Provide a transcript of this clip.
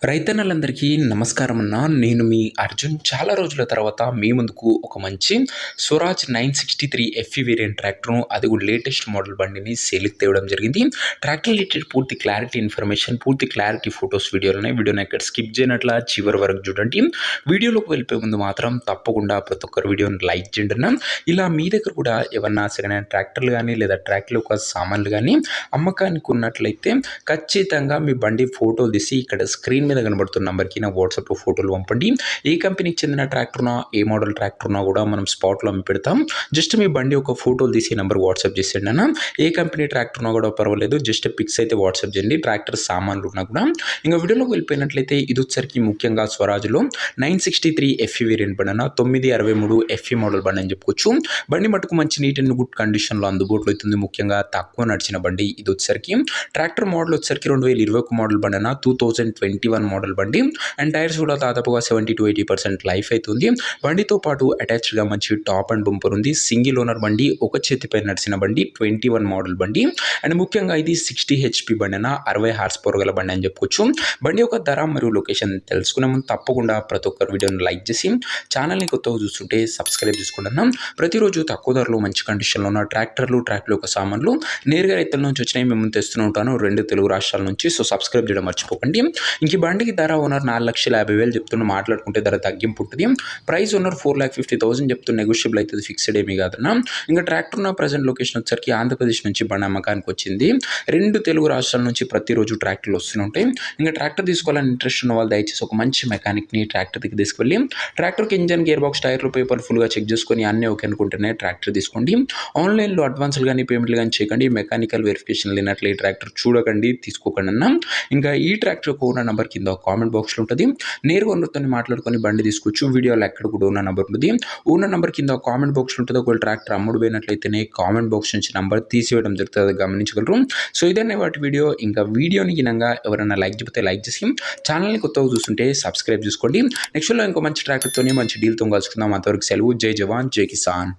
రైతన్నలందరికీ నమస్కారం అన్న. నేను మీ అర్జున్. చాలా రోజుల తర్వాత మీ ముందుకు ఒక మంచి స్వరాజ్ 963 ఎఫ్ఈ వేరియంట్ ట్రాక్టర్ను, అది కూడా లేటెస్ట్ మోడల్ బండిని సేల్కి తేవడం జరిగింది. ట్రాక్టర్ రిలేటెడ్ పూర్తి క్లారిటీ ఇన్ఫర్మేషన్, పూర్తి క్లారిటీ ఫొటోస్ వీడియోలున్నాయి. వీడియోని ఎక్కడ స్కిప్ చేయనట్లా చివరి వరకు చూడండి. వీడియోలోకి వెళ్ళిపోయే ముందు మాత్రం తప్పకుండా ప్రతి ఒక్కరు వీడియోని లైక్ చేయండి అన్న. ఇలా మీ దగ్గర కూడా ఏమన్నా సెకండ్ హ్యాండ్ ట్రాక్టర్లు కానీ లేదా ట్రాక్టర్ యొక్క సామాన్లు కానీ అమ్మకానికి ఉన్నట్లయితే ఖచ్చితంగా మీ బండి ఫోటోలు తీసి ఇక్కడ స్క్రీన్ మీద కనబడుతున్న నంబర్కి నా వాట్సాప్లో ఫోటోలు పంపండి. ఏ కంపెనీకి చెందిన ట్రాక్టర్నా, ఏ మోడల్ ట్రాక్టర్నా కూడా మనం స్పాట్లో అమ్మి పెడతాం. జస్ట్ మీ బండి ఒక ఫోటోలు తీసి నెంబర్ వాట్సాప్ చేసేయండి అన్న. ఏ కంపెనీ ట్రాక్టర్నా కూడా పర్వాలేదు, జస్ట్ పిక్స్ అయితే వాట్సాప్ చేయండి. ట్రాక్టర్ సామాన్లు ఉన్నా కూడా. ఇంకా వీడియోలోకి వెళ్ళిపోయినట్లయితే ఇది వచ్చరికి ముఖ్యంగా స్వరాజ్లో 963 ఎఫ్ఈ వేరియంట్ బండి అన్న. 963 ఎఫ్ఈ మోడల్ బండి అని చెప్పుకోవచ్చు. బండి మటుకు మంచి నీట్ అండ్ గుడ్ కండిషన్లో అందుబాటులో అవుతుంది. ముఖ్యంగా తక్కువ నడిచిన బండి ఇది వచ్చరికి. ట్రాక్టర్ మోడల్ వచ్చరికి 2021 మోడల్ బండి అన్న. 2021 మోడల్ బండి. అండ్ టైర్స్ కూడా దాదాపుగా 70-80% లైఫ్ అవుతుంది. బండితో పాటు అటాచ్డ్గా మంచి టాప్ అండ్ బంపర్ ఉంది. సింగిల్ ఓనర్ బండి, ఒక చేతిపై నడిచిన బండి, 21 మోడల్ బండి. అండ్ ముఖ్యంగా ఇది 60 HP బండి అన్న. 60 హార్స్ పవర్ గల బండి అని చెప్పుకోవచ్చు. బండి యొక్క ధర మరియు లొకేషన్ తెలుసుకునే ముందు తప్పకుండా ప్రతి ఒక్కరు వీడియోని లైక్ చేసి ఛానల్ని కొత్తగా చూస్తుంటే సబ్స్క్రైబ్ చేసుకోండి అన్న. ప్రతిరోజు తక్కువ ధరలో మంచి కండిషన్లో ఉన్న ట్రాక్టర్ యొక్క సామాన్లు నేరుగా రైతుల నుంచి వచ్చినాయి మేము తెస్తూనే ఉంటాను, 2 తెలుగు రాష్ట్రాల నుంచి. సో సబ్స్క్రైబ్ చేయడం మర్చిపోకండి. ఇంక ఈ బండికి ధర ఓనర్ 4,50,000 చెప్తున్న, మాట్లాడుకుంటే ధర తగ్గింపు ఉంటుంది. ప్రైస్ ఓనర్ 4,50,000 చెప్తున్న, నెగోషియబుల్ అవుతుంది, ఫిక్స్డ్ ఏమీ కాదన్న. ఇంకా ట్రాక్టర్ ఉన్న ప్రజెంట్ లొకేషన్ వచ్చరికి ఆంధ్రప్రదేశ్ నుంచి బండి అమ్మకానికి వచ్చింది. 2 తెలుగు రాష్ట్రాల నుంచి ప్రతిరోజు ట్రాక్టర్లు వస్తూనే ఉంటాయి. ఇంకా ట్రాక్టర్ తీసుకోవాలని ఇంట్రెస్ట్ ఉన్న వాళ్ళు దయచేసి ఒక మంచి మెకానిక్ని ట్రాక్టర్ దగ్గర తీసుకెళ్ళి ట్రాక్టర్కి ఇంజన్, గేర్ బాక్స్, టైర్లు, పేపర్ ఫుల్గా చెక్ చేసుకొని అన్నీ ఓకే అనుకుంటేనే ట్రాక్టర్ తీసుకోండి. ఆన్లైన్లో అడ్వాన్స్లు కానీ పేమెంట్లు కానీ చేయకండి. మెకానికల్ వెరిఫికేషన్ లేనట్లే ఈ ట్రాక్టర్ చూడకండి, తీసుకోకండి అన్న. ఇంకా ఈ ట్రాక్టర్ ఓనర్ నెంబర్ కింద కామెంట్ బాక్స్లో ఉంటుంది. నేరుగా ఓనర్తో మాట్లాడుకొని బండి తీసుకోవచ్చు. వీడియోలో ఎక్కడ కూడా ఓనర్ నెంబర్ ఉంటుంది. ఓనర్ నెంబర్ కింద కామెంట్ బాక్స్లో ఉంటుంది. ఒకవేళ ట్రాక్టర్ అమ్ముడు పోయినట్లయితేనే కామెంట్ బాక్స్ నుంచి నెంబర్ తీసివేయడం జరుగుతుంది, గమనించగలరు. సో ఇదనే వాటి వీడియో. ఇంకా వీడియోని గినంగా ఎవరైనా లైక్ చెప్తే లైక్ చేసి ఛానల్ని కొత్తగా చూస్తుంటే సబ్స్క్రైబ్ చేసుకోండి. నెక్స్ట్లో ఇంకో మంచి ట్రాక్టర్తో మంచి డీల్తో కలుసుకుందాం. అంతవరకు సెలవు. జై జవాన్, జై కిసాన్.